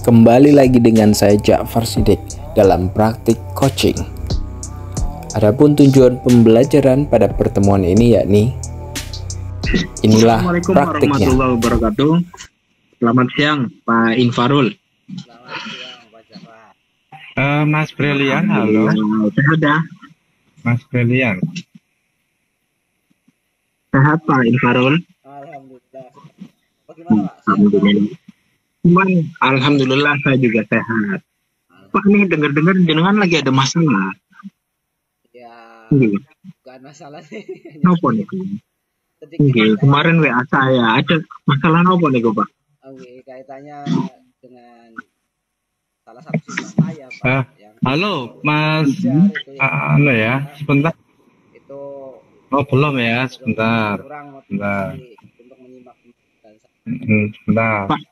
Kembali lagi dengan saya Ja'far Sidik dalam praktik coaching. Adapun tujuan pembelajaran pada pertemuan ini yakni inilah Assalamualaikum praktiknya. warahmatullahi wabarakatuh. Selamat siang Pak Infarul. Selamat siang Pak Jafar. Mas Brilian, halo. Sehat ya? Mas Brilian. Sehat Pak Infarul? Alhamdulillah. Bagaimana Pak? Alhamdulillah saya juga sehat. Pak, nih dengar-dengar jenengan lagi ada masalah. Ya, Iya. bukan masalah sih. Apa nih? Oke, kemarin WA saya ada masalah apa nih Pak? Oke, kaitannya dengan salah satu siswa saya Pak. Halo Mas, Itu ya, sebentar. Itu Oh belum ya, sebentar. kurang motivasi untuk menyimak dan Sebentar. Pak,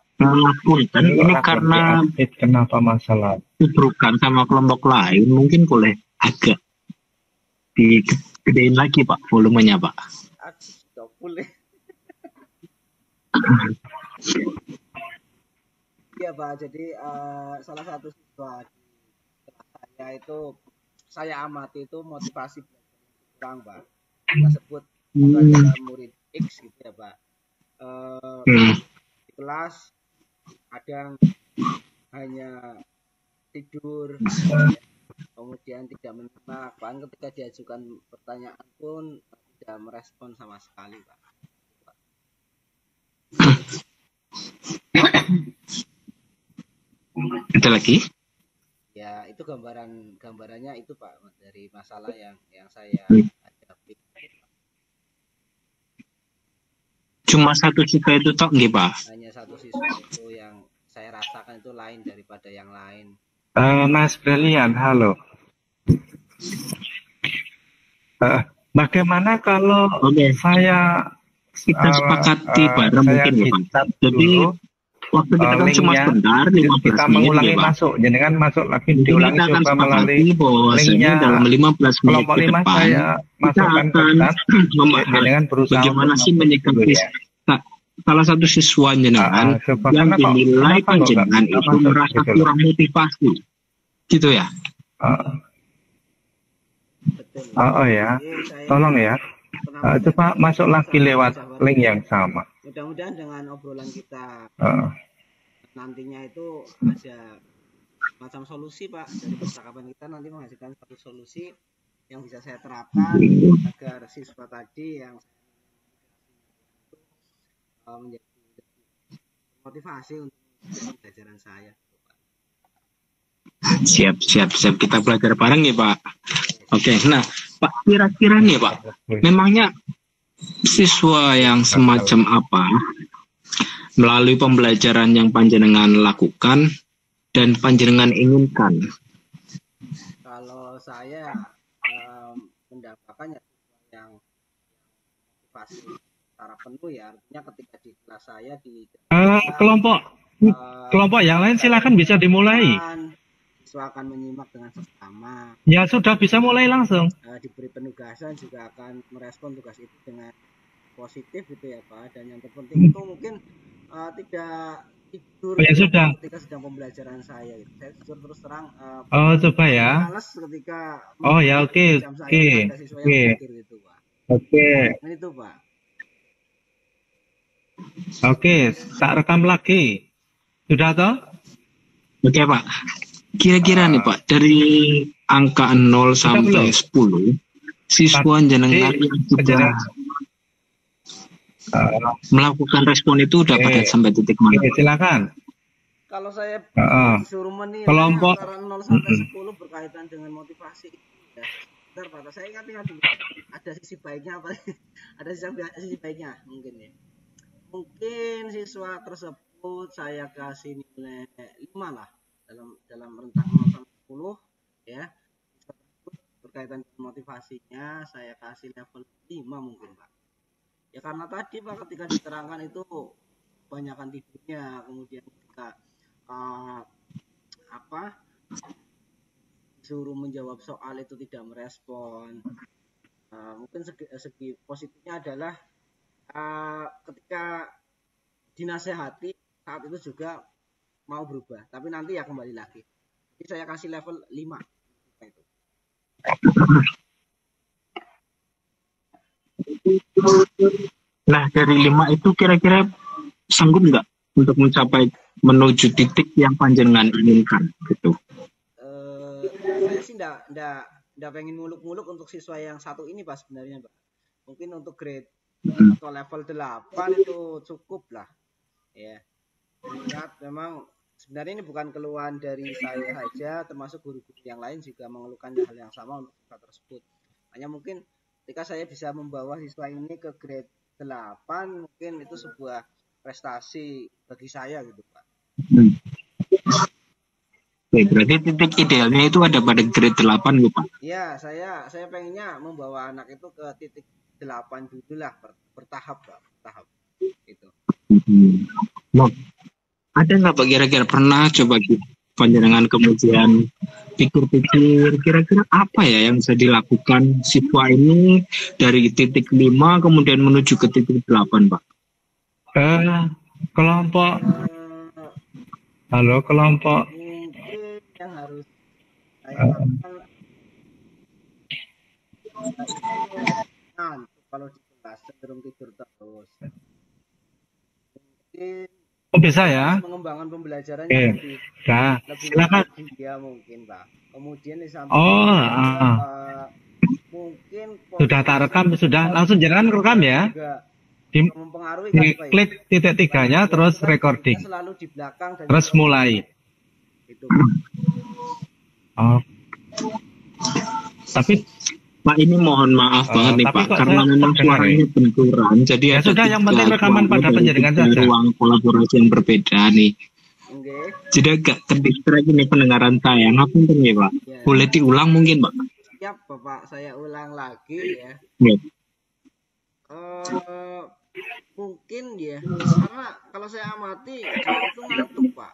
punten ini karena Kenapa masalah? dibrukan sama kelompok lain, mungkin boleh agak digedein lagi Pak volumenya Pak. boleh. Iya Pak, jadi salah satu siswa di kelas saya itu saya amati itu motivasi belajar kurang Pak. Kita sebut adalah murid X gitu ya Pak. Di kelas kadang hanya tidur, kemudian tidak menyimak, bahkan ketika diajukan pertanyaan pun tidak merespon sama sekali Pak. Ada lagi? Ya itu gambarannya itu Pak dari masalah yang saya hadapi. Cuma satu siswa itu tok nggih Pak? Hanya satu siswa itu yang saya rasakan itu lain daripada yang lain. Mas Brilian, halo. Bagaimana kalau saya kita sepakati bareng mungkin ya Pak. Jadi waktu kita kan cuma sebentar 15 kita menit mengulangi ya Pak. masuk, jangan masuk lagi Jadi diulangi kita akan coba melalui linknya dalam 15 menit kelompok ke 5 depan saya kita masukkan ke akan chat, jangan berusaha bagaimana sih menyikapi salah satu siswa jenengan coba, yang dinilai kenapa panjenengan nggak itu merasa gitu kurang motivasi gitu ya. Betul. Ya, tolong ya. Coba masuk lagi lewat link yang sama. Mudah-mudahan dengan obrolan kita nantinya itu ada macam solusi Pak, dari percakapan kita nanti menghasilkan satu solusi yang bisa saya terapkan agar siswa tadi yang menjadi motivasi untuk pembelajaran saya. Siap kita belajar bareng ya Pak. Oke, nah Pak, kira-kira nih Pak, memangnya siswa yang semacam apa melalui pembelajaran yang panjenengan lakukan dan panjenengan inginkan? Kalau saya mendapatkan yang motivasi secara penuh ya, artinya ketika di kelas saya di kelompok yang lain silakan bisa dimulai. Siswa akan menyimak dengan seksama. Ya sudah bisa mulai langsung. Diberi penugasan juga akan merespon tugas itu dengan positif gitu ya Pak. Dan yang terpenting itu mungkin tidak tidur ketika sedang pembelajaran saya. Saya jujur terus terang. Coba ya. Males ketika. Ya oke. Gitu, Pak. Oke. Nah, itu Pak. Oke, tak rekam lagi. Sudah toh? Oke Pak. Kira-kira nih Pak, dari angka 0 sampai 10, siswa jenengan yang sudah melakukan respon itu dapat sampai titik mana? Silakan. Kalau saya disuruh menilai kelompok antara 0 sampai 10 berkaitan dengan motivasi, ya, bentar Pak, saya ingat dulu. Ada sisi baiknya apa? Ada sisi baiknya mungkin ya. Mungkin siswa tersebut saya kasih nilai 5 lah. Dalam rentang 0 sampai 10 ya, berkaitan dengan motivasinya saya kasih level 5 mungkin Pak. Ya karena tadi Pak ketika diterangkan itu kebanyakan tidurnya, kemudian ketika suruh menjawab soal itu tidak merespon. Mungkin segi positifnya adalah ketika dinasehati saat itu juga mau berubah, tapi nanti ya kembali lagi. Jadi saya kasih level 5 itu. Nah, dari 5 itu kira-kira sanggup nggak untuk mencapai menuju titik yang panjenengan inginkan gitu? Saya sih nggak pengen muluk-muluk untuk siswa yang satu ini Pak sebenarnya Pak. Mungkin untuk grade atau level 8 itu cukup lah. Ya. Lihat memang sebenarnya ini bukan keluhan dari saya saja, termasuk guru-guru yang lain juga mengeluhkan hal yang sama untuk siswa tersebut. Hanya mungkin ketika saya bisa membawa siswa ini ke grade 8, mungkin itu sebuah prestasi bagi saya gitu Pak. Oke, berarti titik idealnya itu ada pada grade 8 gitu Pak? Ya, saya pengennya membawa anak itu ke titik 8 dulu lah, bertahap Pak, bertahap gitu. Nah, ada nggak Pak kira-kira pernah coba panjenengan kemudian pikir-pikir kira-kira apa ya yang bisa dilakukan siswa ini dari titik 5 kemudian menuju ke titik 8 Pak? Kelompok kelompok Mungkin yang harus saya lakukan kalau di kelas cenderung tidur terus. Mungkin bisa ya? Mengembangkan pembelajarannya lebih silakan. Dia mungkin Pak. Kemudian di samping mungkin sudah tak rekam, sudah langsung jangan rekam ya. Mempengaruhi klik titik 3-nya terus recording. Selalu di belakang dan terus mulai. Itu. Tapi Pak ini mohon maaf banget nih Pak, karena memang suaranya benturan, jadi ya sudah, yang penting rekaman pada penjaringan saja. Ruang kolaborasi yang berbeda nih. Jadi agak terdistract ini pendengaran saya, ngapain ya Pak? Ya. Boleh diulang mungkin Pak? Siap Bapak, saya ulang lagi ya. Mungkin ya, karena kalau saya amati dia itu ngantuk Pak.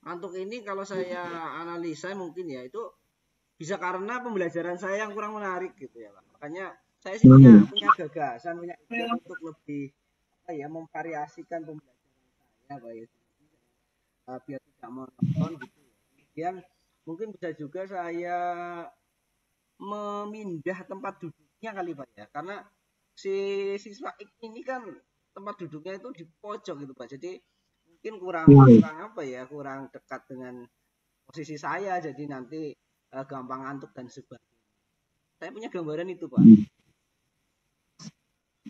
Ngantuk ini kalau saya analisa mungkin ya itu bisa karena pembelajaran saya yang kurang menarik gitu ya Pak. Makanya saya sih punya gagasan, punya ide untuk lebih memvariasikan pembelajaran saya Pak ya. Biar tidak monoton gitu ya. Kemudian mungkin bisa juga saya memindah tempat duduknya kali Pak ya. Karena si siswa ini kan tempat duduknya itu di pojok gitu Pak. Jadi mungkin kurang dekat dengan posisi saya, jadi nanti gampang ngantuk dan sebagainya. Saya punya gambaran itu Pak.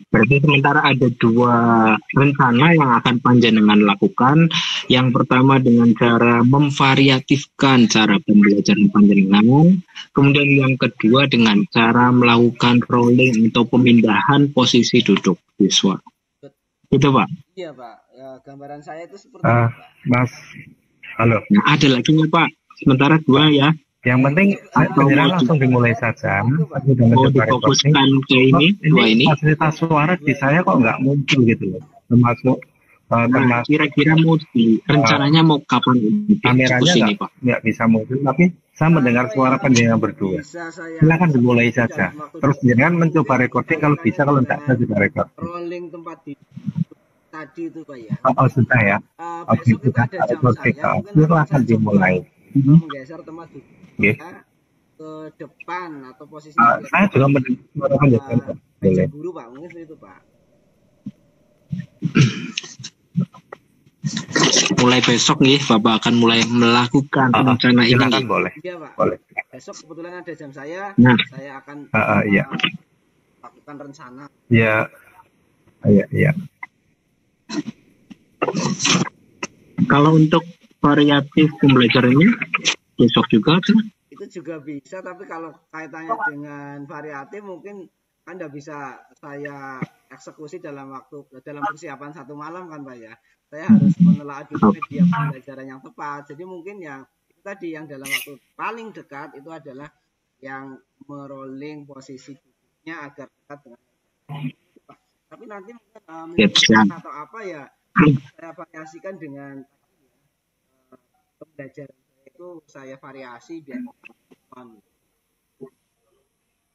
Berarti sementara ada 2 rencana yang akan panjenengan lakukan. Yang pertama dengan cara memvariatifkan cara pembelajaran panjenengan. Kemudian yang kedua dengan cara melakukan rolling atau pemindahan posisi duduk siswa. Itu Pak? Iya Pak, ya, gambaran saya itu seperti itu Pak. Mas, halo. Nah, ada lagi nih Pak, sementara 2 ya. Yang penting langsung dimulai saja. Mau difokuskan ke ini, 2 ini. Fasilitas suara di saya kok nggak muncul gitu loh. Termasuk kira-kira mau rencananya mau kapan kameranya nggak bisa muncul, tapi saya mendengar suara panjenengan berdua. Silakan dimulai saja. Terus jangan mencoba recording, kalau bisa, kalau tidak saya juga record. Rolling tempat di tadi itu Pak ya. Sudah ya. Oke, sudah. Silakan dimulai. Menggeser tempat duduk ke depan atau posisi saya juga mendengar suara panjenengan. Boleh. Guru Pak, mungkin seperti itu Pak. Mulai besok nih Bapak akan mulai melakukan rencana ini. Boleh. Iya Pak. Boleh. Besok kebetulan ada jam saya. Saya akan lakukan rencana. Iya. Kalau untuk variatif pembelajarannya besok juga kan? Itu juga bisa, tapi kalau kaitannya dengan variatif mungkin Anda bisa saya eksekusi dalam persiapan 1 malam kan Pak ya. Saya harus menelaah dulu media pembelajaran yang tepat. Jadi mungkin yang itu tadi yang dalam waktu paling dekat itu adalah yang merolling posisi duduknya agar dekat dengan tapi nanti mungkin atau apa ya saya variasikan dengan pembelajaran itu saya variasi biar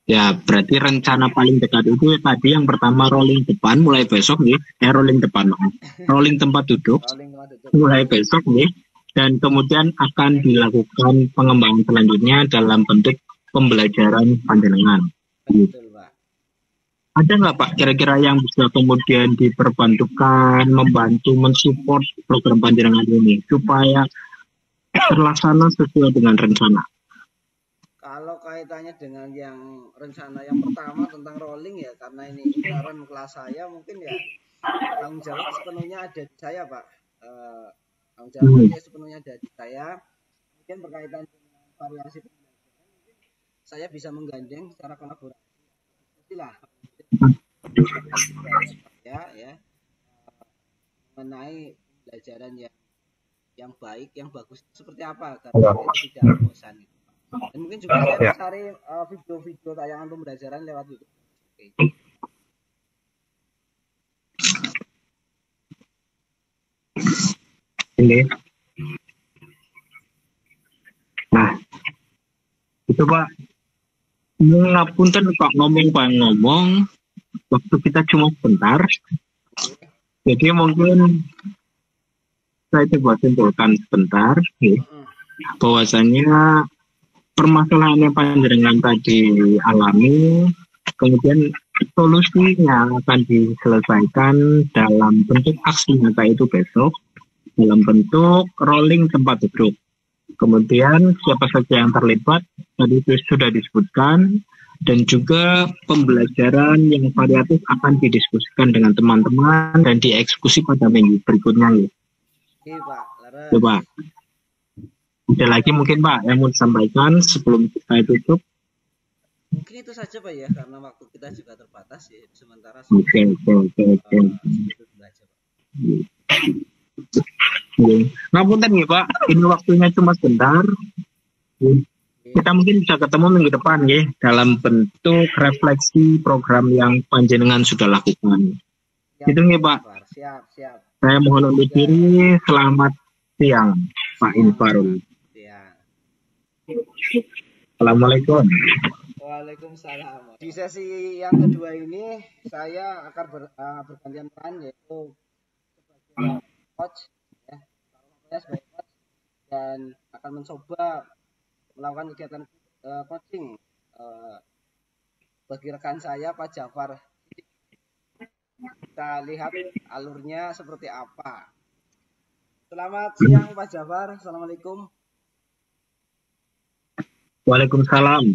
ya. Berarti rencana paling dekat itu tadi yang pertama rolling depan mulai besok nih, rolling depan, rolling tempat duduk mulai besok nih. dan kemudian akan dilakukan pengembangan selanjutnya dalam bentuk pembelajaran panjenengan. Betul, Pak. Ada nggak Pak kira-kira yang bisa kemudian diperbantukan, membantu, mensupport program panjenengan ini supaya terlaksana sesuai dengan rencana? Kalau kaitannya dengan yang rencana yang pertama tentang rolling ya, karena ini intern kelas saya, mungkin ya tanggung jawab sepenuhnya ada di saya, Pak. Tanggung jawabnya sepenuhnya ada di saya. Mungkin berkaitan dengan variasi pembelajaran, mungkin saya bisa menggandeng secara kolaborasi lah ya mengenai pembelajaran yang baik, yang bagus seperti apa, karena itu tidak bosan gitu. Dan mungkin juga saya cari video-video tayangan pembelajaran lewat YouTube. Ini. Nah, itu Pak. Ngapunten Pak, ngomong, waktu kita cuma sebentar. Jadi mungkin saya coba simpulkan sebentar, ya, bahwasanya permasalahan yang panjenengan tadi alami, kemudian solusinya akan diselesaikan dalam bentuk aksi nyata itu besok, dalam bentuk rolling tempat duduk. Kemudian siapa saja yang terlibat, tadi itu sudah disebutkan, dan juga pembelajaran yang variatif akan didiskusikan dengan teman-teman dan dieksekusi pada minggu berikutnya. Iya, Pak. Coba. Ada lagi mungkin Pak yang mau disampaikan sebelum kita tutup? Mungkin itu saja Pak ya, karena waktu kita juga terbatas ya. Sementara Oke. Ngapunten ya Pak, ini waktunya cuma sebentar. Kita mungkin bisa ketemu minggu depan ya, dalam bentuk refleksi program yang panjenengan sudah lakukan. Itu ya Pak. Siap. Saya mohon undur diri. Selamat siang Pak Infarul. Assalamualaikum. Waalaikumsalam. Di sesi yang kedua ini saya akan bergantian peran, yaitu sebagai coach ya, sebagai coach, dan akan mencoba melakukan kegiatan coaching bagi rekan saya Pak Jafar. Kita lihat alurnya seperti apa. Selamat siang Pak Jafar. Assalamualaikum. Waalaikumsalam.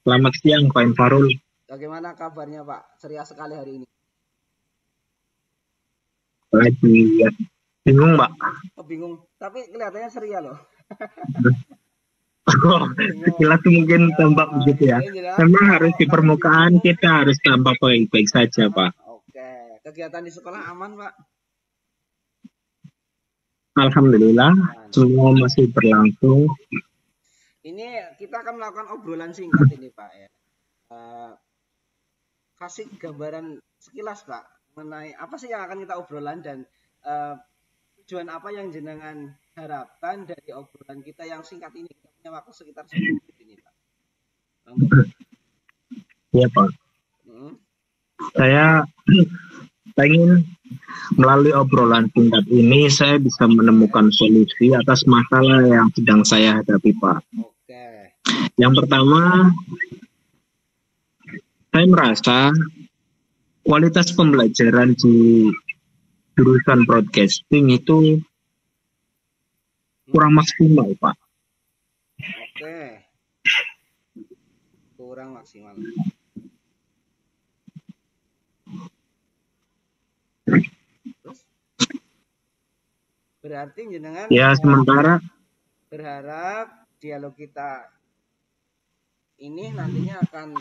Selamat siang Pak Infarul. Bagaimana kabarnya Pak? Ceria sekali hari ini. Lagi bingung Pak. Oh, bingung. Tapi kelihatannya ceria loh. Sekilas mungkin tampak begitu ya. Memang harus di permukaan kita harus tampak baik-baik saja Pak. Oke. Kegiatan di sekolah aman Pak? Alhamdulillah. Semua masih berlangsung. Ini kita akan melakukan obrolan singkat ini Pak ya. Kasih gambaran sekilas Pak mengenai apa sih yang akan kita obrolan dan tujuan apa yang jenengan harapkan dari obrolan kita yang singkat ini. Kita punya waktu sekitar 10 menit ini Pak. Iya Pak. Saya ingin melalui obrolan singkat ini saya bisa menemukan solusi atas masalah yang sedang saya hadapi Pak. Yang pertama, saya merasa kualitas pembelajaran di jurusan broadcasting itu kurang maksimal, Pak. Kurang maksimal. Terus? Berarti jenengan ya sementara berharap dialog kita ini nantinya akan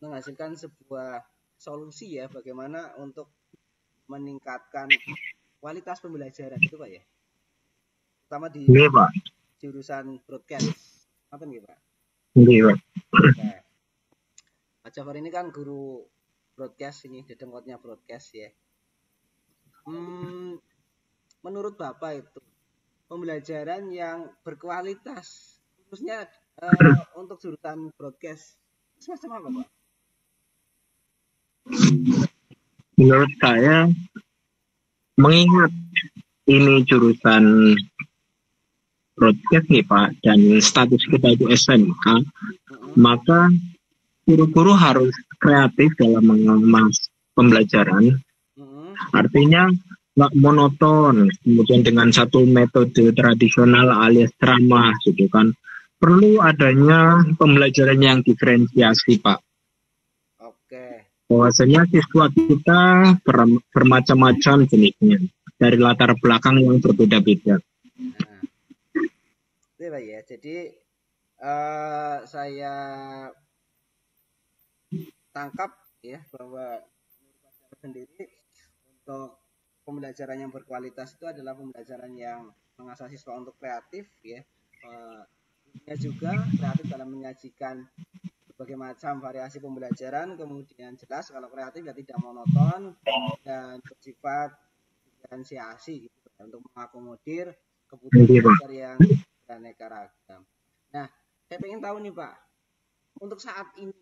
menghasilkan sebuah solusi ya, bagaimana untuk meningkatkan kualitas pembelajaran itu Pak ya, terutama di jurusan broadcast. Apa nih Pak? Iya Pak. Pak Jafar ini kan guru broadcast, ini dedengkotnya broadcast ya. Menurut Bapak itu pembelajaran yang berkualitas khususnya untuk jurusan broadcast semacam apa Pak? Menurut saya, mengingat ini jurusan broadcast nih Pak, dan status kita itu SMK, maka guru-guru harus kreatif dalam mengemas pembelajaran. Artinya nggak monoton, kemudian dengan satu metode tradisional alias ceramah gitu kan. Perlu adanya pembelajaran yang diferensiasi Pak. Oke. Bahwasanya siswa kita bermacam-macam jenisnya dari latar belakang yang berbeda-beda. Nah, itu Pak ya. Jadi saya tangkap ya bahwa sendiri untuk pembelajaran yang berkualitas itu adalah pembelajaran yang mengasah siswa untuk kreatif ya. Juga kreatif dalam menyajikan berbagai macam variasi pembelajaran, kemudian jelas kalau kreatif ya tidak monoton dan bersifat diferensiasi gitu, untuk mengakomodir kebutuhan belajar yang beraneka ragam. Nah, saya ingin tahu nih Pak, untuk saat ini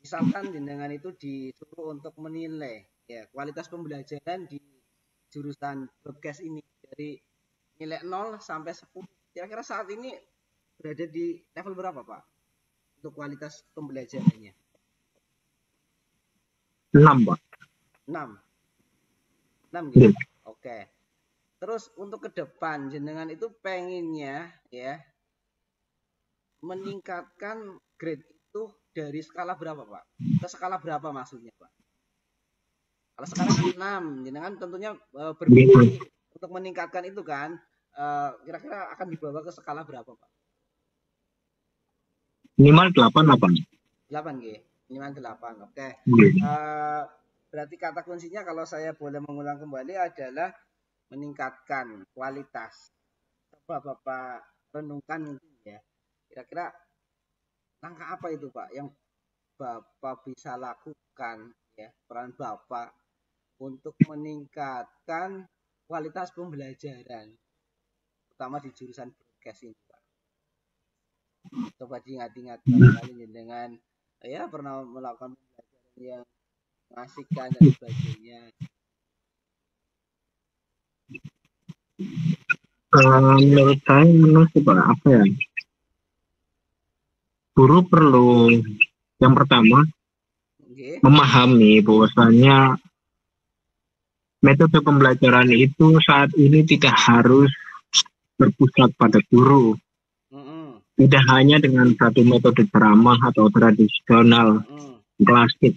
misalkan dengan itu disuruh untuk menilai ya kualitas pembelajaran di jurusan broadcast ini dari nilai 0 sampai 10, kira-kira saat ini berada di level berapa Pak untuk kualitas pembelajarannya? 6 Pak. 6 gitu. Oke. Terus untuk ke depan jenengan itu pengennya ya meningkatkan grade itu dari skala berapa Pak? Ke skala berapa maksudnya Pak? Kalau sekarang 6, jenengan tentunya berpikir untuk meningkatkan itu kan, kira-kira akan dibawa ke skala berapa Pak? Minimal 8 G, minimal 8. Oke. Berarti kata kuncinya kalau saya boleh mengulang kembali adalah meningkatkan kualitas. Coba Bapak renungkan ya. Kira-kira langkah apa itu Pak yang Bapak bisa lakukan ya, peran Bapak untuk meningkatkan kualitas pembelajaran terutama di jurusan broadcast ini Pak. Coba diingat-ingat barangkali dengan ya pernah melakukan pembelajaran yang mengasihkan dan sebagainya. Menurut saya apa ya? Guru perlu yang pertama memahami bahwasanya metode pembelajaran itu saat ini tidak harus berpusat pada guru. Tidak hanya dengan satu metode ceramah atau tradisional klasik.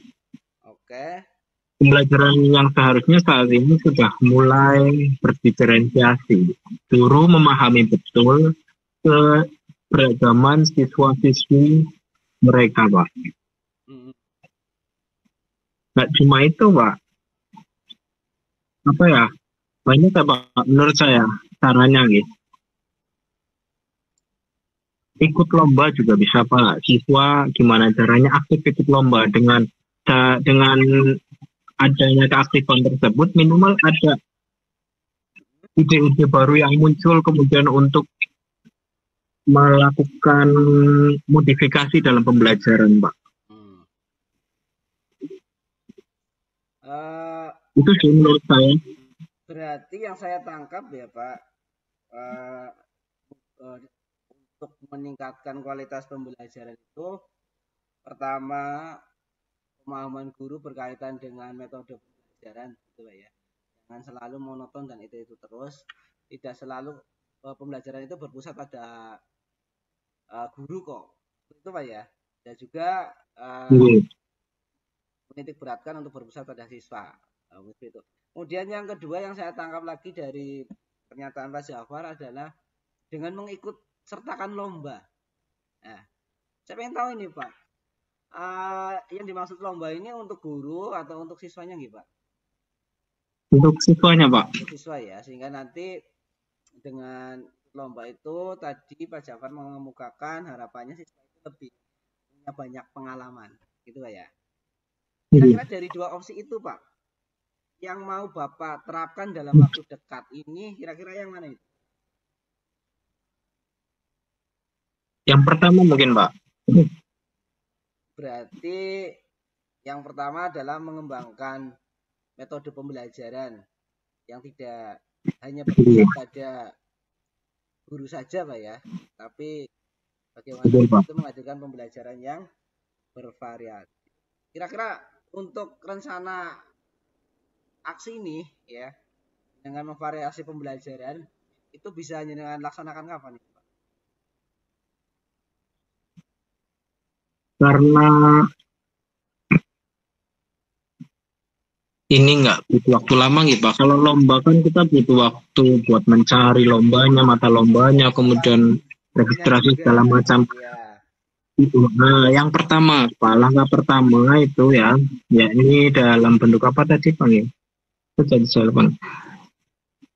Pembelajaran yang seharusnya saat ini sudah mulai berdiferensiasi. Guru memahami betul keberagaman siswa-siswi mereka, Pak. Nggak cuma itu, Pak. Apa ya? Banyak, Pak, menurut saya caranya gitu. Ikut lomba juga bisa, Pak. Siswa gimana caranya aktif ikut lomba dengan adanya keaktifan tersebut, minimal ada ide-ide baru yang muncul kemudian untuk melakukan modifikasi dalam pembelajaran, Pak. Itu sih menurut saya. Berarti yang saya tangkap ya Pak, untuk meningkatkan kualitas pembelajaran itu, pertama pemahaman guru berkaitan dengan metode pembelajaran gitu Pak ya. Jangan selalu monoton dan itu terus, tidak selalu pembelajaran itu berpusat pada guru kok. Itu Pak ya. Dan juga menitik beratkan untuk berpusat pada siswa. Itu. Kemudian yang kedua yang saya tangkap lagi dari pernyataan Pak Jafar adalah dengan mengikut sertakan lomba. Nah, saya pengen tahu ini Pak, yang dimaksud lomba ini untuk guru atau untuk siswanya gitu Pak? Untuk siswanya Pak. Untuk siswa ya, sehingga nanti dengan lomba itu tadi Pak Jafar mengemukakan harapannya siswa itu lebih punya banyak pengalaman, gitu Pak ya. Kira-kira dari dua opsi itu Pak, yang mau Bapak terapkan dalam waktu dekat ini, kira-kira yang mana itu? Yang pertama mungkin Pak. Berarti yang pertama adalah mengembangkan metode pembelajaran yang tidak hanya berpusat pada guru saja Pak ya, tapi bagaimana itu menghadirkan pembelajaran yang bervariasi. Kira-kira untuk rencana aksi ini ya, dengan memvariasi pembelajaran itu bisa dengan laksanakan kapan nih Pak? Karena ini nggak butuh waktu lama gitu Pak. Kalau lomba kan kita butuh waktu buat mencari lombanya, mata lombanya, kemudian registrasi segala macam. Nah, yang pertama Pak, langkah pertama itu ya ini dalam bentuk apa tadi Pak ya?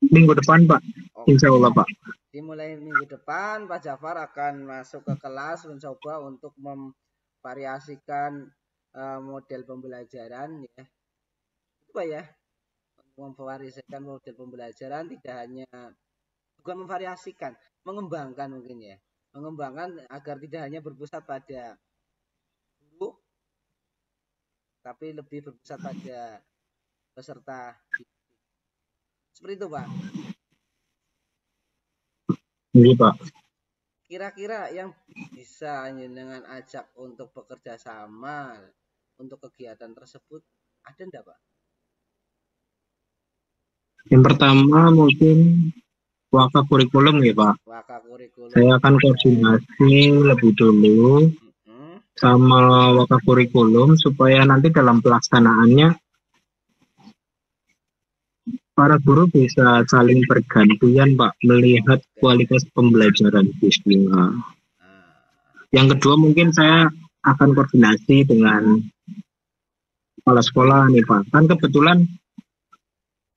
Minggu depan Pak, insya Allah Pak. Dimulai minggu depan Pak Jafar akan masuk ke kelas mencoba untuk memvariasikan model pembelajaran ya. Pak ya, memvariasikan model pembelajaran, tidak hanya bukan memvariasikan, mengembangkan mungkin ya, mengembangkan agar tidak hanya berpusat pada guru, tapi lebih berpusat pada peserta. Seperti itu Pak. Iya Pak. Kira-kira yang bisa dengan ajak untuk bekerja sama untuk kegiatan tersebut ada enggak Pak? Yang pertama mungkin waka kurikulum ya Pak. Waka kurikulum. Saya akan koordinasi lebih dulu sama waka kurikulum supaya nanti dalam pelaksanaannya para guru bisa saling bergantian Pak melihat kualitas pembelajaran siswa. Yang kedua mungkin saya akan koordinasi dengan kepala sekolah nih Pak. Kan kebetulan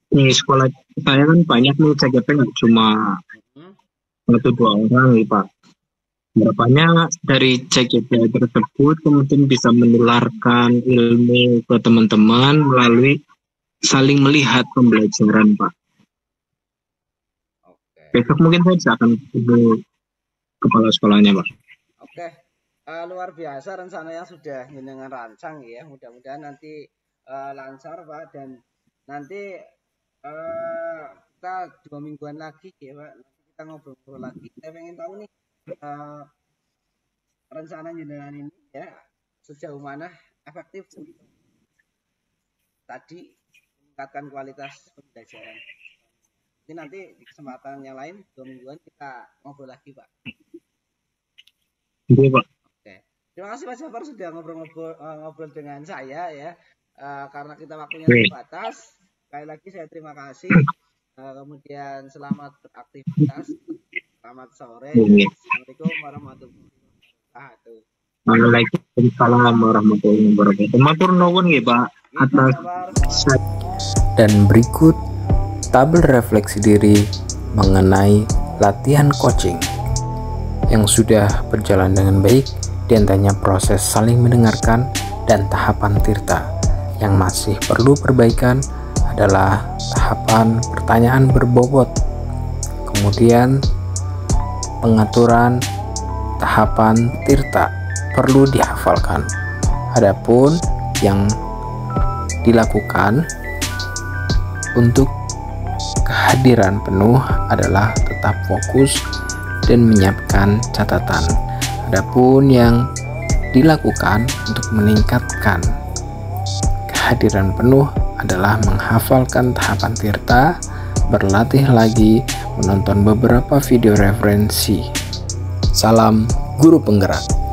di sekolah saya kan banyak nih CGP, nggak cuma 1-2 orang nih Pak. Harapannya dari CGP tersebut kemudian bisa menularkan ilmu ke teman-teman melalui saling melihat pembelajaran Pak. Besok mungkin saya akan ketemu kepala sekolahnya Pak. Oke, luar biasa rencananya sudah dengan rancang ya. Mudah-mudahan nanti lancar Pak, dan nanti kita 2 mingguan lagi ya Pak, nanti kita ngobrol lagi. Saya pengen tahu nih rencana jenengan ini ya, sejauh mana efektif tadi meningkatkan kualitas pembelajaran. Ini nanti di kesempatan yang lain 2 mingguan kita ngobrol lagi Pak. Iya Pak. Oke, terima kasih Pak Jafar sudah ngobrol dengan saya ya, karena kita waktunya terbatas. Sekali lagi saya terima kasih. Kemudian selamat beraktivitas. Selamat sore. Assalamualaikum warahmatullahi wabarakatuh. Waalaikumsalam warahmatullahi wabarakatuh. Matur nuwun nggih Pak atas. Dan berikut tabel refleksi diri mengenai latihan coaching yang sudah berjalan dengan baik, diantaranya proses saling mendengarkan dan tahapan tirta. Yang masih perlu perbaikan adalah tahapan pertanyaan berbobot, kemudian pengaturan tahapan tirta perlu dihafalkan. Adapun yang dilakukan untuk kehadiran penuh adalah tetap fokus dan menyiapkan catatan. Adapun yang dilakukan untuk meningkatkan kehadiran penuh adalah menghafalkan tahapan tirta, berlatih lagi, menonton beberapa video referensi. Salam guru penggerak.